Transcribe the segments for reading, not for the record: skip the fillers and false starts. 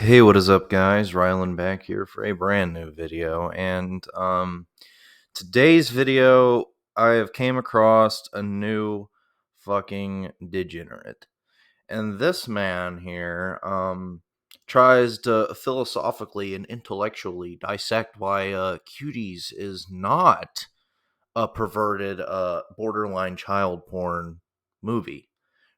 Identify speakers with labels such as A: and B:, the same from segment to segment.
A: Hey, what is up, guys? Rylan back here for a brand new video, and today's video I have came across a new fucking degenerate, and this man here tries to philosophically and intellectually dissect why Cuties is not a perverted borderline child porn movie,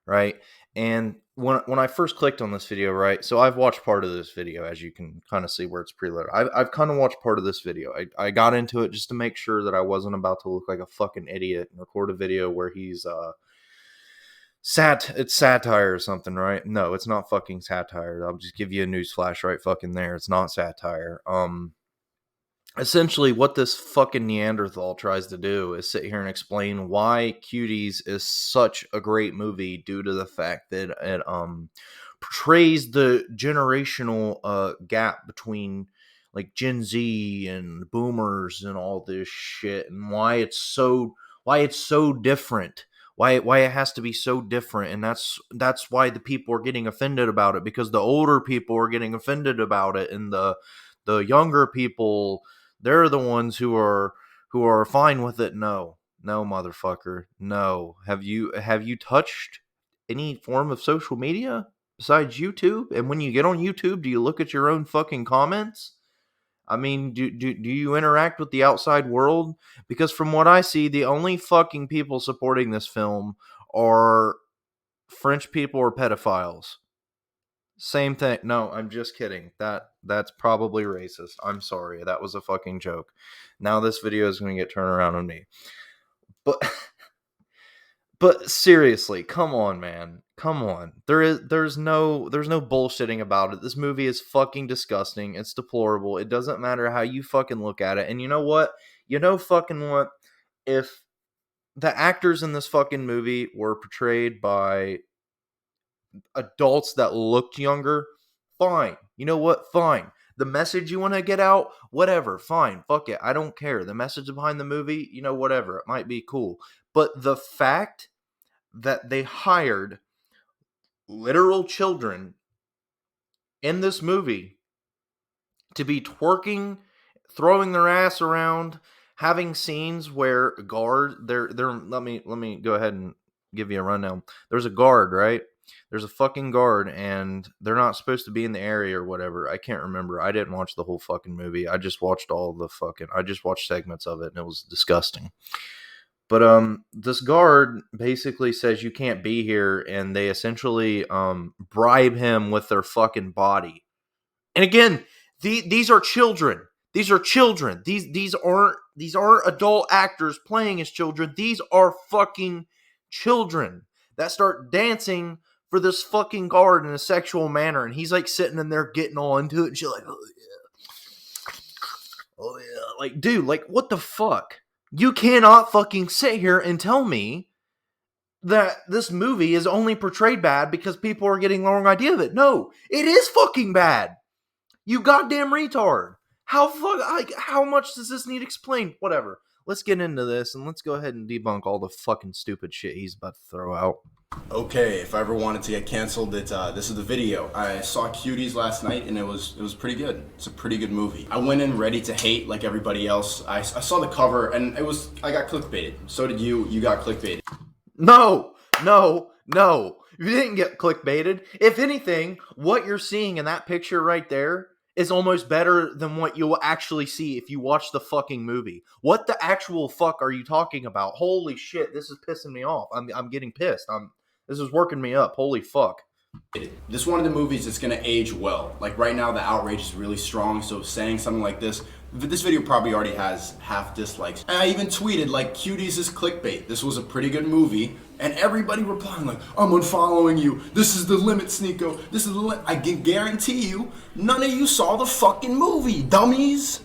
A: right? And when I first clicked on this video, right, so I've watched part of this video, as you can kind of see where it's preloaded. I've kind of watched part of this video. I got into it just to make sure that I wasn't about to look like a fucking idiot and record a video where he's it's satire or something, right? No, it's not fucking satire. I'll just give you a news flash right fucking there. It's not satire. Essentially what this fucking Neanderthal tries to do is sit here and explain why Cuties is such a great movie due to the fact that it portrays the generational gap between like Gen Z and boomers and all this shit, and why it's so different, why it has to be so different. And that's why the people are getting offended about it, because the older people are getting offended about it, and the younger people, they're the ones who are fine with it. No, motherfucker, no. Have you touched any form of social media besides YouTube? And when you get on YouTube, do you look at your own fucking comments? I mean, do you interact with the outside world? Because from what I see, the only fucking people supporting this film are French people or pedophiles. Same thing. No, I'm just kidding. That's probably racist. I'm sorry. That was a fucking joke. Now this video is going to get turned around on me. But but seriously, come on, man. Come on. There's no bullshitting about it. This movie is fucking disgusting. It's deplorable. It doesn't matter how you fucking look at it. And you know what? You know fucking what? If the actors in this fucking movie were portrayed by adults that looked younger, fine. You know what? Fine. The message you want to get out, whatever, fine. Fuck it. I don't care. The message behind the movie, whatever. It might be cool. But the fact that they hired literal children in this movie to be twerking, throwing their ass around, having scenes where they're let me go ahead and give you a rundown. There's a guard, right? There's a fucking guard, and they're not supposed to be in the area or whatever. I can't remember. I didn't watch the whole fucking movie. I just watched segments of it, and it was disgusting. But this guard basically says you can't be here, and they essentially bribe him with their fucking body. And again, these are children. These are children. These aren't adult actors playing as children. These are fucking children that start dancing for this fucking guard in a sexual manner, and he's like sitting in there getting all into it, and she's like, oh yeah, like, dude, like, what the fuck? You cannot fucking sit here and tell me that this movie is only portrayed bad because people are getting the wrong idea of it. No, it is fucking bad. You goddamn retard. How much does this need explained? Whatever. Let's get into this, and let's go ahead and debunk all the fucking stupid shit he's about to throw out.
B: Okay, if I ever wanted to get canceled, this is the video. I saw Cuties last night, and it was pretty good. It's a pretty good movie. I went in ready to hate like everybody else. I saw the cover, and I got clickbaited. So did you. You got clickbaited.
A: No. You didn't get clickbaited. If anything, what you're seeing in that picture right there is almost better than what you'll actually see if you watch the fucking movie. What the actual fuck are you talking about? Holy shit, this is pissing me off. I'm getting pissed. This is working me up. Holy fuck.
B: This is one of the movies that's gonna age well. Like right now, the outrage is really strong. So saying something like this video probably already has half dislikes. And I even tweeted like, "Cuties is clickbait. This was a pretty good movie," and everybody replying like, "I'm unfollowing you. This is the limit, SNEAKO. This is the limit." I can guarantee you, none of you saw the fucking movie, dummies.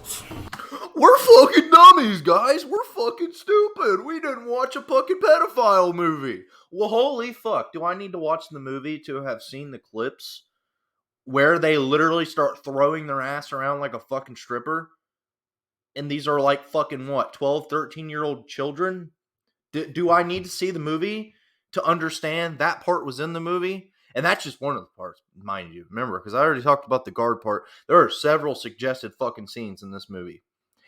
A: We're fucking dummies, guys. We're fucking stupid. We didn't watch a fucking pedophile movie. Well, holy fuck. Do I need to watch the movie to have seen the clips where they literally start throwing their ass around like a fucking stripper? And these are like fucking what, 12, 13-year-old children? Do I need to see the movie to understand that part was in the movie? And that's just one of the parts, mind you. Remember, because I already talked about the guard part. There are several suggested fucking scenes in this movie.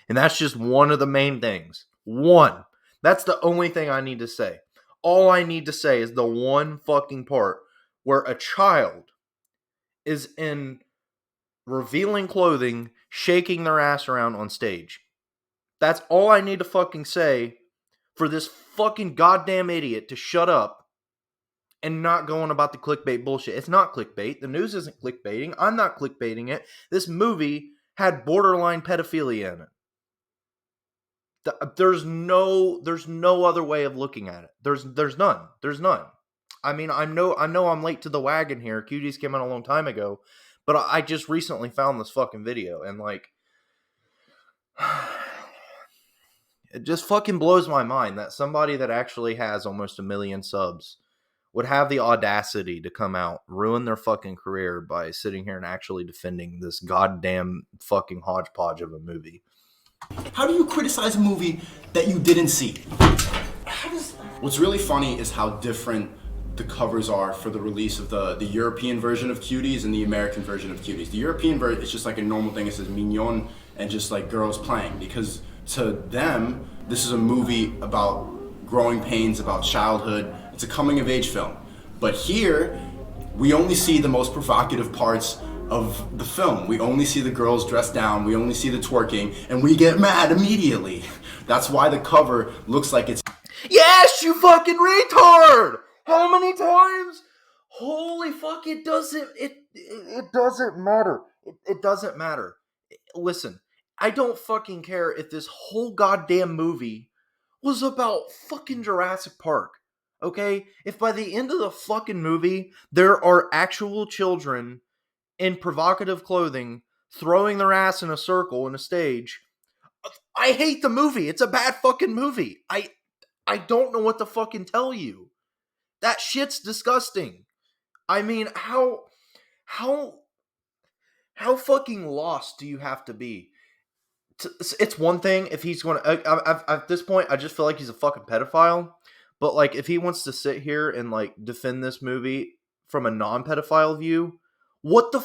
A: And that's just one of the main things. One. That's the only thing I need to say. All I need to say is the one fucking part where a child is in revealing clothing, shaking their ass around on stage. That's all I need to fucking say for this fucking goddamn idiot to shut up and not go on about the clickbait bullshit. It's not clickbait. The news isn't clickbaiting. I'm not clickbaiting it. This movie had borderline pedophilia in it. There's no other way of looking at it. There's none. There's none. I mean, I know I'm late to the wagon here. Cuties came out a long time ago, but I just recently found this fucking video, and like, it just fucking blows my mind that somebody that actually has almost 1 million subs would have the audacity to come out, ruin their fucking career by sitting here and actually defending this goddamn fucking hodgepodge of a movie.
B: How do you criticize a movie that you didn't see? What's really funny is how different the covers are for the release of the European version of Cuties and the American version of Cuties. The European version is just like a normal thing. It says mignon and just like girls playing, because to them, this is a movie about growing pains, about childhood. It's a coming of age film. But here, we only see the most provocative parts of the film. We only see the girls dressed down, we only see the twerking, and we get mad immediately. That's why the cover looks like it's...
A: Yes, you fucking retard! How many times? Holy fuck, it doesn't matter. It doesn't matter. Listen, I don't fucking care if this whole goddamn movie was about fucking Jurassic Park. Okay? If by the end of the fucking movie, there are actual children in provocative clothing throwing their ass in a circle in a stage, I hate the movie. It's a bad fucking movie. I don't know what to fucking tell you. That shit's disgusting. I mean, how fucking lost do you have to be? It's one thing if he's going to... At this point, I just feel like he's a fucking pedophile. But, like, if he wants to sit here and, like, defend this movie from a non-pedophile view, what the...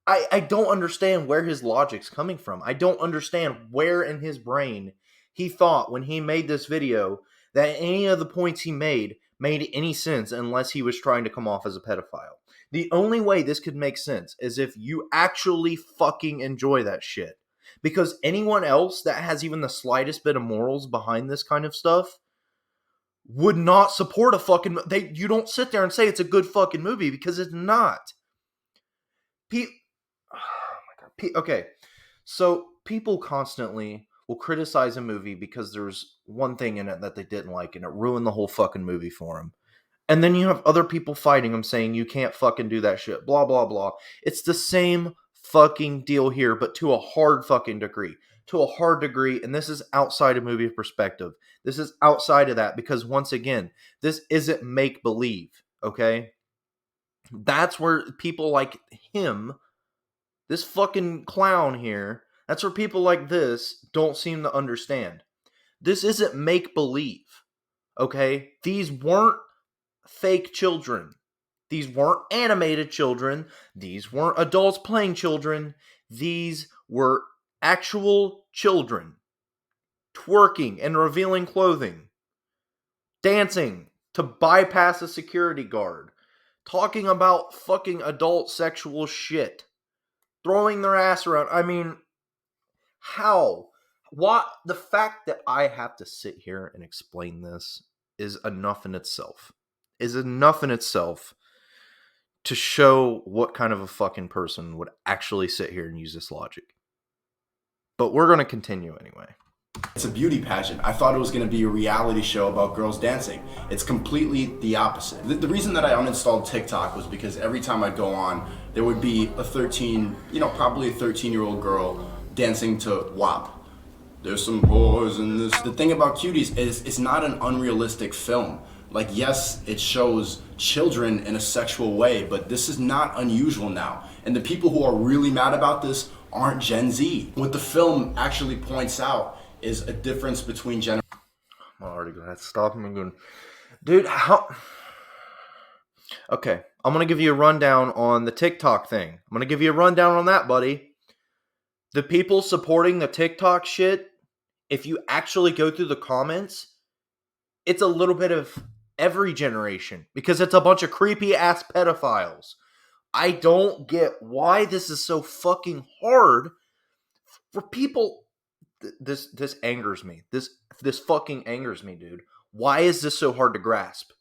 A: I don't understand where his logic's coming from. I don't understand where in his brain he thought when he made this video that any of the points he made any sense unless he was trying to come off as a pedophile. The only way this could make sense is if you actually fucking enjoy that shit. Because anyone else that has even the slightest bit of morals behind this kind of stuff would not support a fucking... You don't sit there and say it's a good fucking movie, because it's not. Oh my God. Okay, so people constantly will criticize a movie because there's one thing in it that they didn't like, and it ruined the whole fucking movie for them. And then you have other people fighting them, saying you can't fucking do that shit, blah, blah, blah. It's the same fucking deal here, but to a hard fucking degree. To a hard degree, and this is outside of movie perspective. This is outside of that, because once again, this isn't make-believe, okay? That's where people like him, this fucking clown here, that's where people like this don't seem to understand. This isn't make-believe, okay? These weren't fake children. These weren't animated children. These weren't adults playing children. These were actual children twerking and revealing clothing, dancing to bypass a security guard, talking about fucking adult sexual shit, throwing their ass around. I mean, how? What? The fact that I have to sit here and explain this is enough in itself. To show what kind of a fucking person would actually sit here and use this logic. But we're going to continue anyway.
B: It's a beauty pageant. I thought it was going to be a reality show about girls dancing. It's completely the opposite. The reason that I uninstalled TikTok was because every time I'd go on, there would be a probably a 13-year-old girl dancing to WAP. There's some boys in this. The thing about Cuties is it's not an unrealistic film. Like, yes, it shows children in a sexual way, but this is not unusual now. And the people who are really mad about this aren't Gen Z. What the film actually points out is a difference between generations.
A: I'm already going to stop him and going, dude, how... Okay, I'm going to give you a rundown on the TikTok thing. I'm going to give you a rundown on that, buddy. The people supporting the TikTok shit, if you actually go through the comments, it's a little bit of every generation because it's a bunch of creepy ass pedophiles. I don't get why this is so fucking hard for people. This angers me. This fucking angers me, dude. Why is this so hard to grasp?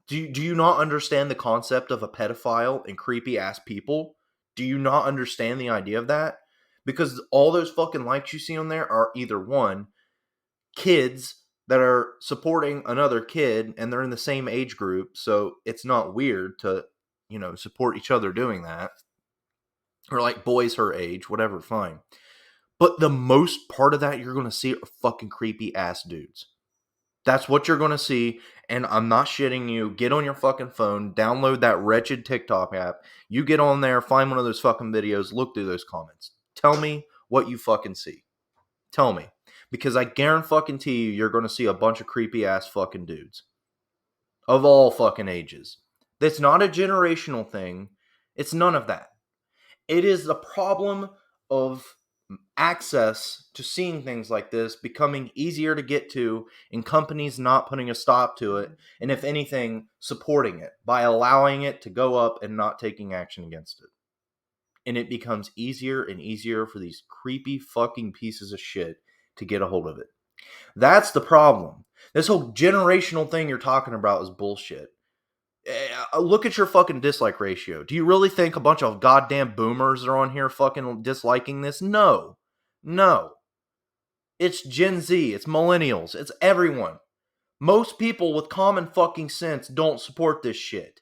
A: Do you not understand the concept of a pedophile and creepy ass people? Do you not understand the idea of that? Because all those fucking likes you see on there are either one, kids that are supporting another kid and they're in the same age group, so it's not weird to, support each other doing that. Or like boys her age, whatever, fine. But the most part of that you're gonna see are fucking creepy ass dudes. That's what you're going to see, and I'm not shitting you. Get on your fucking phone, download that wretched TikTok app. You get on there, find one of those fucking videos, look through those comments. Tell me what you fucking see. Tell me. Because I guarantee you, you're going to see a bunch of creepy ass fucking dudes. Of all fucking ages. That's not a generational thing. It's none of that. It is the problem of access to seeing things like this becoming easier to get to, and companies not putting a stop to it, and if anything, supporting it by allowing it to go up and not taking action against it. And it becomes easier and easier for these creepy fucking pieces of shit to get a hold of it. That's the problem. This whole generational thing you're talking about is bullshit. Look at your fucking dislike ratio. Do you really think a bunch of goddamn boomers are on here fucking disliking this? No. No. It's Gen Z. It's millennials. It's everyone. Most people with common fucking sense don't support this shit.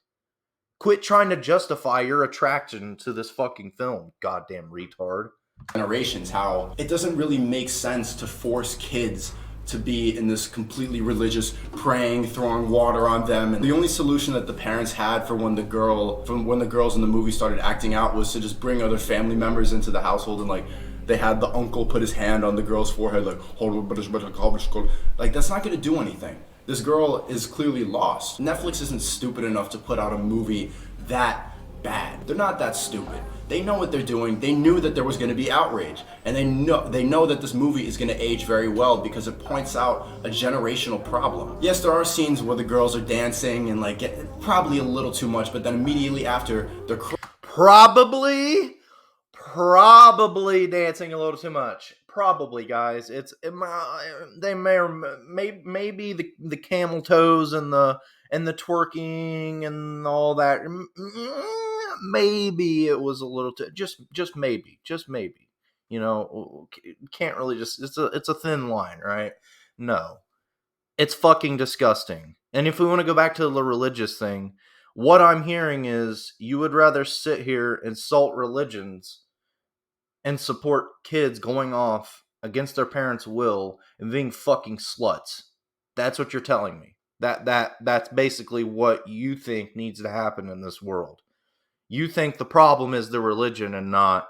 A: Quit trying to justify your attraction to this fucking film, goddamn retard.
B: Generations, how it doesn't really make sense to force kids to be in this completely religious praying, throwing water on them. And the only solution that the parents had for when the girls in the movie started acting out was to just bring other family members into the household, and like they had the uncle put his hand on the girl's forehead like, like that's not gonna do anything. This girl is clearly lost. Netflix isn't stupid enough to put out a movie that bad. They're not that stupid. They know what they're doing. They knew that there was going to be outrage, and they know that this movie is going to age very well because it points out a generational problem. Yes, there are scenes where the girls are dancing and like probably a little too much, but then immediately after they're
A: probably dancing a little too much. Probably, guys. They may or maybe the camel toes and the twerking and all that. Maybe it was a little just maybe. Can't really just it's a thin line, right? No. It's fucking disgusting. And if we want to go back to the religious thing, what I'm hearing is you would rather sit here, insult religions, and support kids going off against their parents' will and being fucking sluts. That's what you're telling me. That's basically what you think needs to happen in this world. You think the problem is the religion and not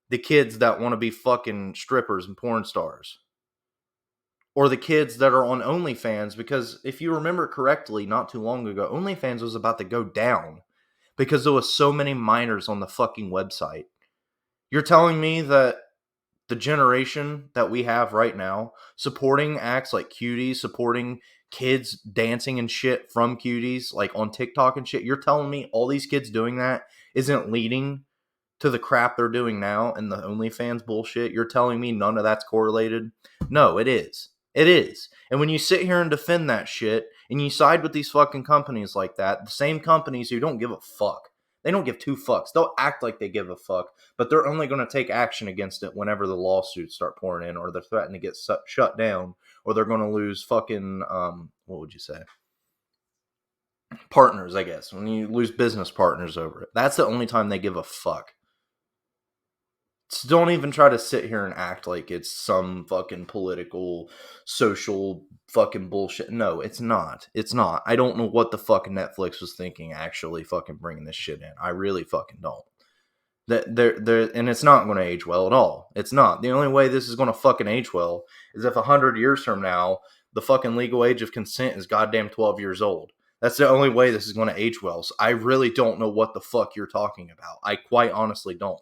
A: the kids that want to be fucking strippers and porn stars. Or the kids that are on OnlyFans, because if you remember correctly, not too long ago, OnlyFans was about to go down because there was so many minors on the fucking website. You're telling me that the generation that we have right now, supporting acts like Cuties, supporting kids dancing and shit from Cuties, like on TikTok and shit, you're telling me all these kids doing that isn't leading to the crap they're doing now and the OnlyFans bullshit? You're telling me none of that's correlated? No, it is. It is. And when you sit here and defend that shit and you side with these fucking companies like that, the same companies who don't give a fuck, they don't give two fucks. They'll act like they give a fuck, but they're only going to take action against it whenever the lawsuits start pouring in, or they're threatening to get shut down, or they're going to lose fucking, what would you say? Partners, I guess. When you lose business partners over it. That's the only time they give a fuck. So don't even try to sit here and act like it's some fucking political, social fucking bullshit. No, it's not. It's not. I don't know what the fuck Netflix was thinking actually fucking bringing this shit in. I really fucking don't. And it's not going to age well at all. It's not. The only way this is going to fucking age well is if 100 years from now, the fucking legal age of consent is goddamn 12 years old. That's the only way this is going to age well. So I really don't know what the fuck you're talking about. I quite honestly don't.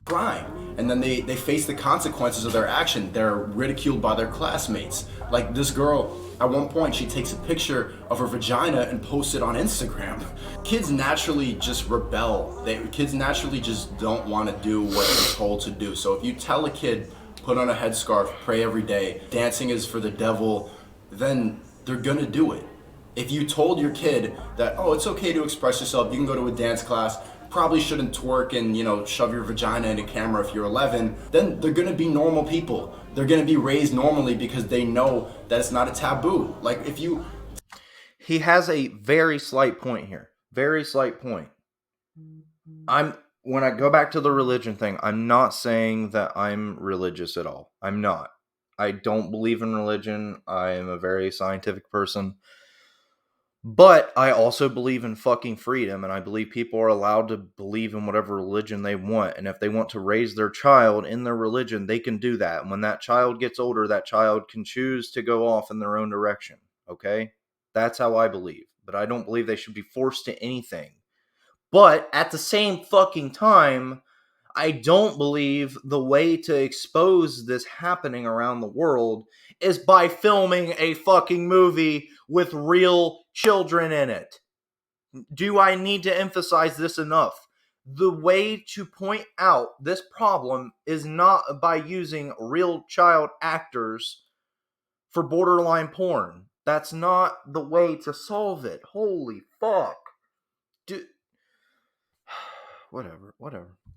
B: Crime, and then they face the consequences of their action. They're ridiculed by their classmates. Like this girl, at one point, she takes a picture of her vagina and posts it on Instagram. Kids naturally just rebel. Kids naturally just don't want to do what they're told to do. So if you tell a kid, put on a headscarf, pray every day, dancing is for the devil, then they're gonna do it. If you told your kid that, oh, it's okay to express yourself, you can go to a dance class, probably shouldn't twerk and, shove your vagina in a camera if you're 11, then they're gonna be normal people. They're gonna be raised normally because they know that it's not a taboo. Like if you...
A: He has a very slight point here. Very slight point. When I go back to the religion thing, I'm not saying that I'm religious at all. I'm not. I don't believe in religion. I am a very scientific person. But I also believe in fucking freedom, and I believe people are allowed to believe in whatever religion they want. And if they want to raise their child in their religion, they can do that. And when that child gets older, that child can choose to go off in their own direction. Okay? That's how I believe. But I don't believe they should be forced to anything. But at the same fucking time, I don't believe the way to expose this happening around the world is by filming a fucking movie with real children in it. Do I need to emphasize this enough? The way to point out this problem is not by using real child actors for borderline porn. That's not the way to solve it. Holy fuck. Dude. Whatever.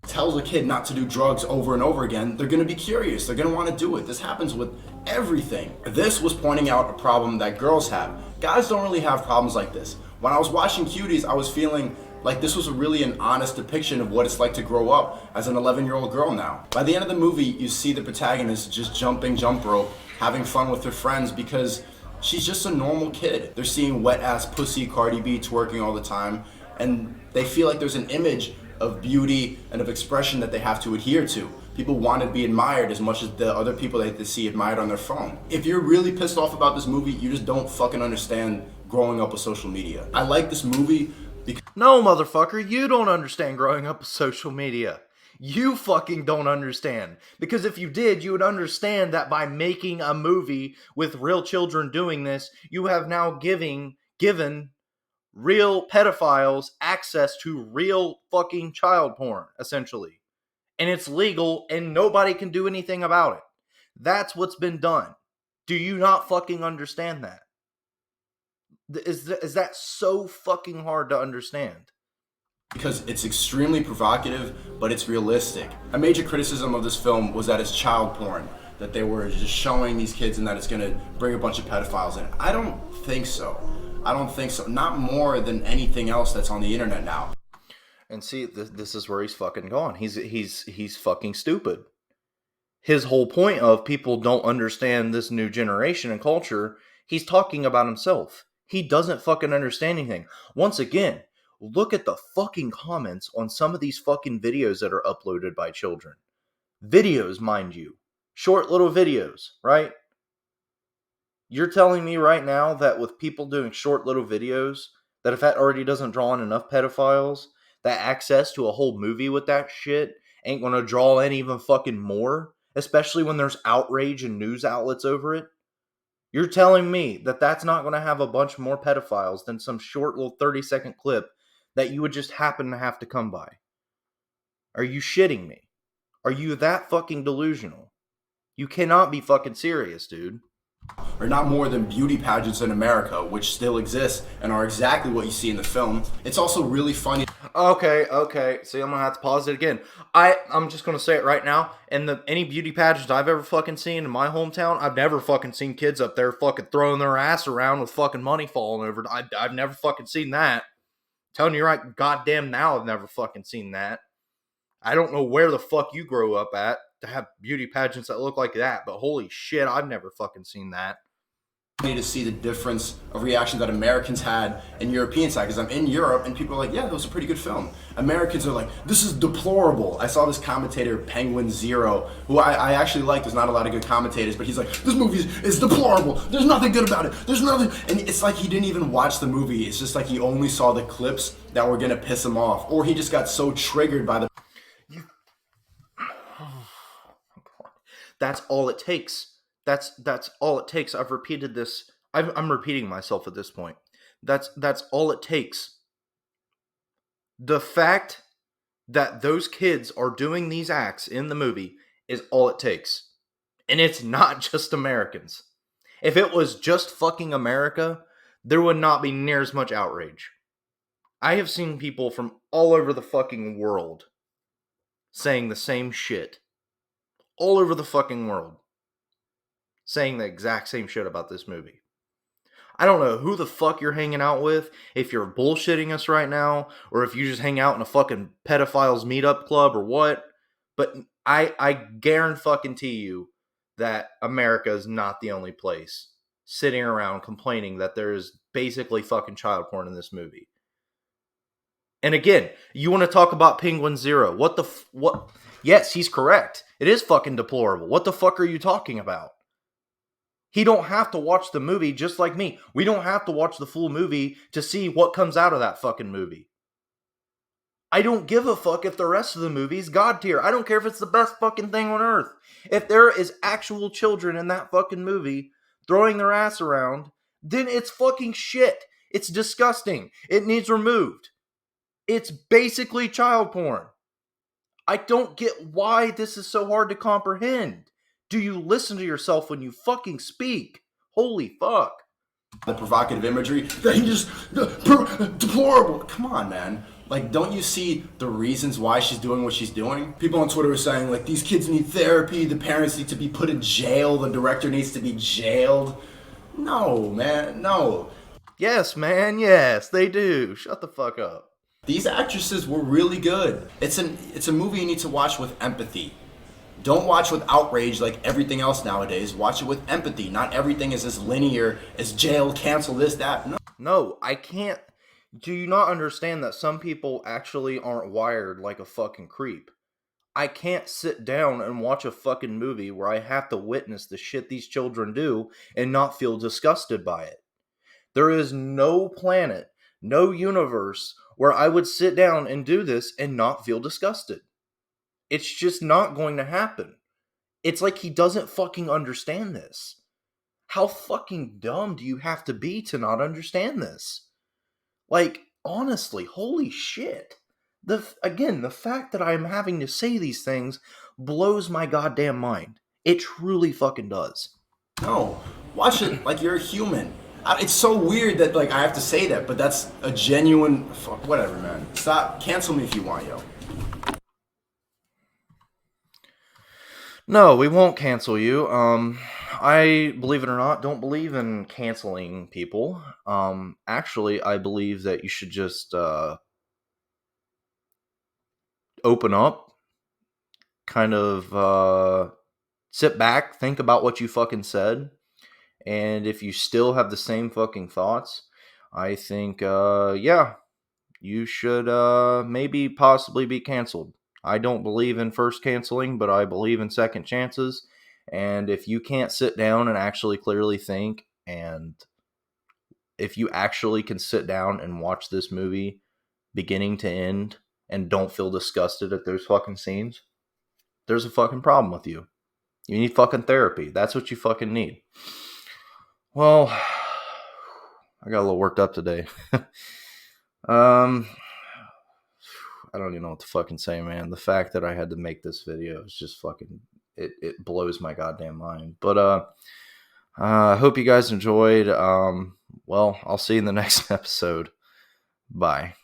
B: Tells a kid not to do drugs over and over again, they're gonna be curious. They're gonna want to do it. This happens with everything. This was pointing out a problem that girls have. Guys don't really have problems like this. When I was watching Cuties, I was feeling like this was really an honest depiction of what it's like to grow up as an 11-year-old girl now. By the end of the movie, you see the protagonist just jumping jump rope, having fun with her friends because she's just a normal kid. They're seeing wet-ass pussy Cardi B twerking all the time, and they feel like there's an image of beauty and of expression that they have to adhere to. People want to be admired as much as the other people that they see admired on their phone. If you're really pissed off about this movie, you just don't fucking understand growing up with social media. I like this movie because...
A: No, motherfucker, you don't understand growing up with social media. You fucking don't understand. Because if you did, you would understand that by making a movie with real children doing this, you have now given real pedophiles access to real fucking child porn, essentially. And it's legal and nobody can do anything about it. That's what's been done. Do you not fucking understand that? Is that so fucking hard to understand?
B: Because it's extremely provocative, but it's realistic. A major criticism of this film was that it's child porn, that they were just showing these kids and that it's gonna bring a bunch of pedophiles in. I don't think so. Not more than anything else that's on the internet now.
A: And see, this is where he's fucking gone. He's fucking stupid. His whole point of people don't understand this new generation and culture, he's talking about himself. He doesn't fucking understand anything. Once again, look at the fucking comments on some of these fucking videos that are uploaded by children. Videos, mind you. Short little videos, right? You're telling me right now that with people doing short little videos, that if that already doesn't draw in enough pedophiles, that access to a whole movie with that shit ain't gonna draw in even fucking more, especially when there's outrage and news outlets over it? You're telling me that that's not gonna have a bunch more pedophiles than some short little 30-second clip that you would just happen to have to come by? Are you shitting me? Are you that fucking delusional? You cannot be fucking serious, dude.
B: Are not more than beauty pageants in America, which still exist and are exactly what you see in the film. It's also really funny.
A: Okay. See, I'm gonna have to pause it again. I'm just gonna say it right now. Any beauty pageants I've ever fucking seen in my hometown, I've never fucking seen kids up there fucking throwing their ass around with fucking money falling over. I've never fucking seen that. I'm telling you right, goddamn now I've never fucking seen that. I don't know where the fuck you grow up at to have beauty pageants that look like that, but holy shit, I've never fucking seen that.
B: To see the difference of reaction that Americans had in European side, because I'm in Europe and people are like, yeah, that was a pretty good film. Americans are like, this is deplorable. I saw this commentator, Penguin Zero, who I actually like. There's not a lot of good commentators, but he's like, this movie is deplorable. There's nothing good about it. There's nothing. And it's like he didn't even watch the movie. It's just like he only saw the clips that were going to piss him off. Or he just got so triggered by the...
A: That's all it takes. That's all it takes. I've repeated this. I'm repeating myself at this point. That's all it takes. The fact that those kids are doing these acts in the movie is all it takes. And it's not just Americans. If it was just fucking America, there would not be near as much outrage. I have seen people from all over the fucking world saying the same shit. All over the fucking world. Saying the exact same shit about this movie. I don't know who the fuck you're hanging out with, if you're bullshitting us right now, or if you just hang out in a fucking pedophiles meetup club or what, but I guarantee you that America is not the only place sitting around complaining that there is basically fucking child porn in this movie. And again, you want to talk about Penguin Zero. What? Yes, he's correct. It is fucking deplorable. What the fuck are you talking about? He don't have to watch the movie just like me. We don't have to watch the full movie to see what comes out of that fucking movie. I don't give a fuck if the rest of the movie is God tier. I don't care if it's the best fucking thing on earth. If there is actual children in that fucking movie throwing their ass around, then it's fucking shit. It's disgusting. It needs removed. It's basically child porn. I don't get why this is so hard to comprehend. Do you listen to yourself when you fucking speak? Holy fuck.
B: The provocative imagery, that he just, deplorable. Come on, man. Like, don't you see the reasons why she's doing what she's doing? People on Twitter are saying, like, these kids need therapy, the parents need to be put in jail, the director needs to be jailed. No, man, no.
A: Yes, man, yes, they do. Shut the fuck up.
B: These actresses were really good. It's a movie you need to watch with empathy. Don't watch with outrage like everything else nowadays. Watch it with empathy. Not everything is as linear as jail, cancel this, that.
A: No, I can't. Do you not understand that some people actually aren't wired like a fucking creep? I can't sit down and watch a fucking movie where I have to witness the shit these children do and not feel disgusted by it. There is no planet, no universe where I would sit down and do this and not feel disgusted. It's just not going to happen. It's like he doesn't fucking understand this. How fucking dumb do you have to be to not understand this? Like, honestly, holy shit. The fact that I'm having to say these things blows my goddamn mind. It truly fucking does.
B: No, watch it like you're a human. It's so weird that, like, I have to say that, but that's a genuine... Fuck, whatever, man. Stop. Cancel me if you want, yo.
A: No, we won't cancel you. I, believe it or not, don't believe in canceling people. Actually, I believe that you should just open up, kind of sit back, think about what you fucking said, and if you still have the same fucking thoughts, I think, yeah, you should maybe possibly be canceled. I don't believe in first canceling, but I believe in second chances. And if you can't sit down and actually clearly think, and if you actually can sit down and watch this movie beginning to end and don't feel disgusted at those fucking scenes, there's a fucking problem with you. You need fucking therapy. That's what you fucking need. Well, I got a little worked up today. I don't even know what to fucking say, man. The fact that I had to make this video is just fucking... It blows my goddamn mind. But I hope you guys enjoyed. Well, I'll see you in the next episode. Bye.